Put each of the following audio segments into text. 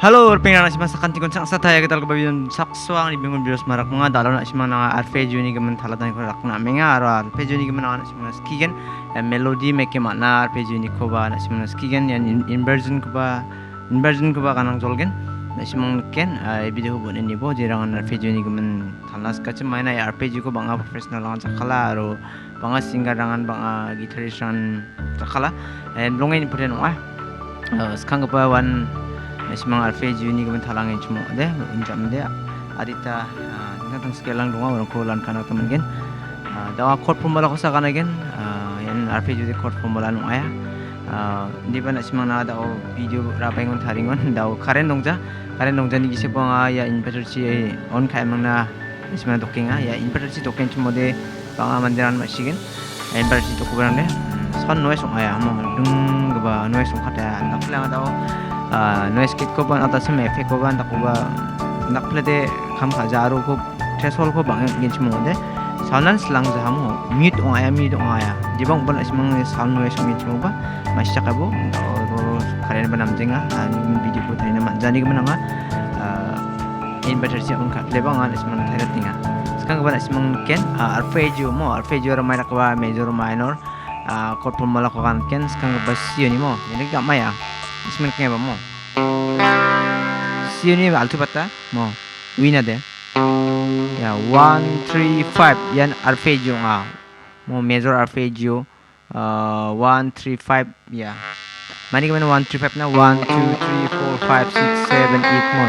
Halo, pengen nasi masakan tikun sang sataya kita lakukan bagian saksuang di bingung bios marak mga dalau nasi mana arpeggio ni kemen thalatan ko rakna menga aro arpeggio ni kemen nasi mana skigen melody make mana arpeggio ni koba nasi mana skigen yan inversion koba kanang jolgen nasi mana ken video ko ni bo jirangan arpeggio ni kemen thalas kacem maina arpeggio ko banga professional lang sakala aro banga singer rangan banga guitarist rangan sakala longen important wa skang ko one Semang arpeggio ni kemen thalangin cuma deh injam deh adita tentang skelang dunga orang kolan kana temen gen dawa chord formula ko sa kana gen yan arpeggio de chord formula no aya di ba na semang na daw video rapengon tharingon daw karen dongja ni gise ko nga ya inverter si on kay mang na semang doking ya inverter si doking cuma de banga mandiran masigen inverter si dokuran deh son noise aya mo dung ba noise kata nak lang daw noise kit ko ban atas me effect ko ban takuba nakplede kham khajaru ko threshold ko bang ngin chimo de sound slang ja mo mute ongaya jibang ban asmang sound noise ngin chimo ba masya kabo karen ban namjenga ani video ko thaina manjani ko mananga inverter si on khat lebang an asmang thaira tinga skang ban asmang ken arpeggio ra mai rakwa major minor chord formula ko kan ken skang ba sio ni mo ni ga maya इसमें क्या है मो सीनी आल्टो पत्ता मो विना दे या 1 3 5 यान arpeggio mo major arpeggio 1 3 5 ya mani kemen 1 3 5 na 1 2 3 4 5 6 7 8 mo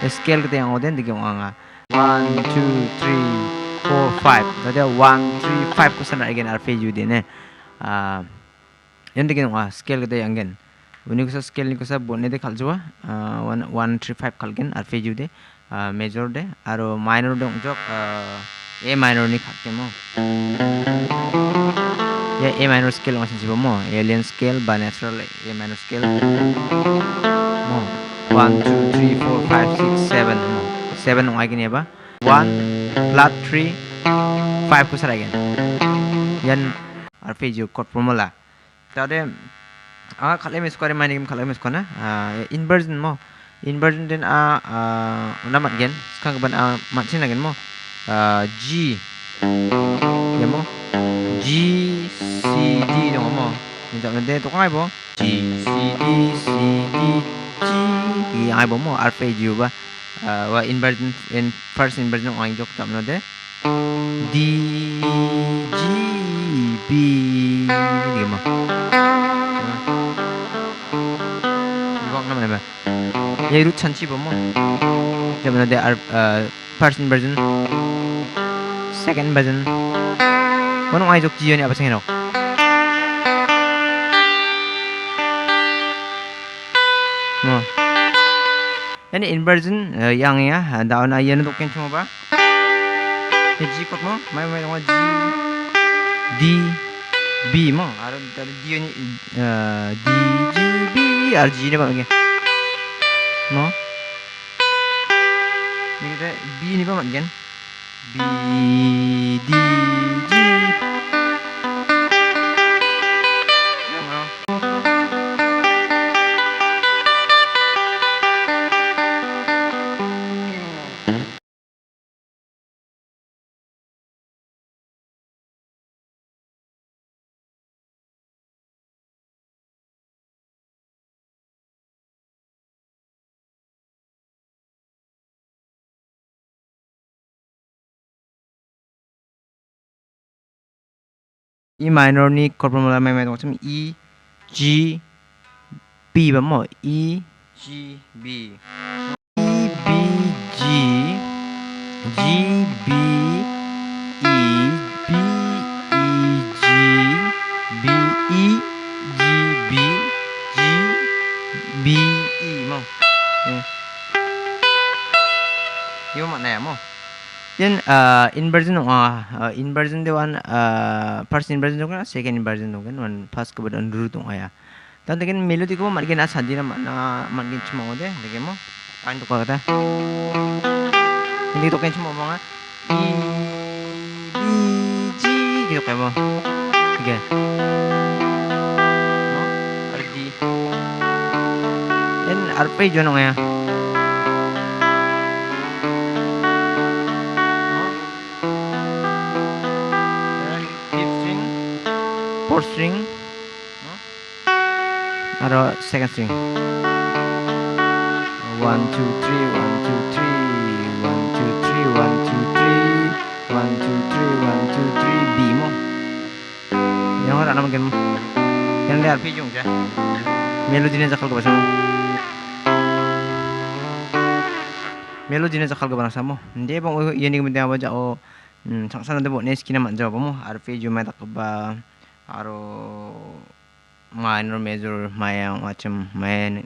scale kita yang oden dige nga 1 2 3 4 5 ada 1 3 5 ko sana again arpeggio din yan dige nga scale kita yang gen Uni ko sa scale ni ko sa bonne de khaljoa 1 3 5 khalgen arpeggio de major de aro minor de ongjok A minor ni khakke mo ya A minor scale masin jibo mo alien scale ba natural A minor scale mo 1 2 3 4 5 6 7 mo 7 ong agin ba 1 flat 3 5 ko sa again yan arpeggio chord formula tade khalem square mani khalem square na inversion din unamat gen skang ban matsin again mo G ya mo G C D dong mo minta nade to kai bo G C D C D G di ai bo mo arpeggio ba wa inversion in first inversion ang jok tam nade D G B di mo ya root chanchi bomo jaman ada first inversion second inversion mono ai jok jiyo ni apa sing henok mo yani inversion yang ya daun ayan untuk ken cuma ba G chord mo mai G D B mo aro dari jiyo ni D G B ar G ni ba nge no ni kita B ni apa kan B D G E minor ni chord formula mai macam E G B ba mo E G B E B G G B E B E G B E G B G B E mo yo mana ya mo Then inversion inversion de one first inversion dong second inversion dong one first ko badon root dong aya tan tegen melody ko margen asandi na margen cuma ode dege mo kain to kata hindi to kain cuma mo nga E B G gitu kayak mo sige no arpeggio then arpeggio dong aya fourth string, atau second string. 1 2 3 1 2 3 1 2 3 1 2 3 1 2 3 1 2 3 B mo. Yang orang nama game. Yang dia arpeggio aja. Melodinya jakal ke bahasa mo. Melodinya jakal ke bahasa mo. Dia bang ini kemudian apa jauh. Sana deh buat neskina manja apa mo. Arpeggio main tak keba. Aro minor major main macam main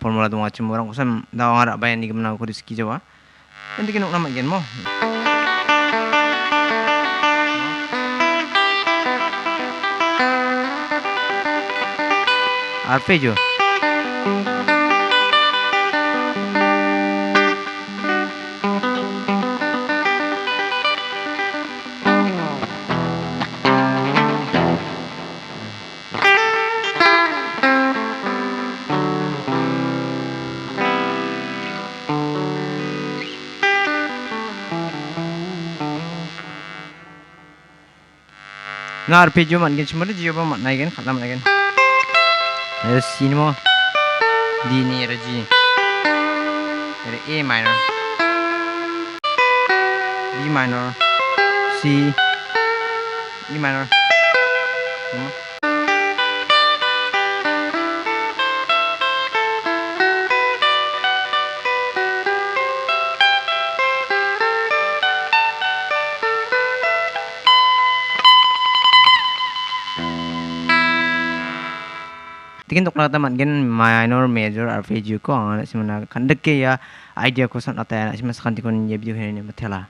formula tu macam orang kusam dah orang bayan ni kemana aku rezeki Jawa. Nanti kena nama gen mo. Arpeggio. Nah arpeggio man gen cuma dia apa mat naik kan, kata naik kan. Ada C ni mo, D ni ada G, ada A minor, B minor, C, E minor. Tikin tok na taman gen minor major arpeggio ko ang si mana kandak ke ya idea ko san ataya si mas kanti kon ye video hen matela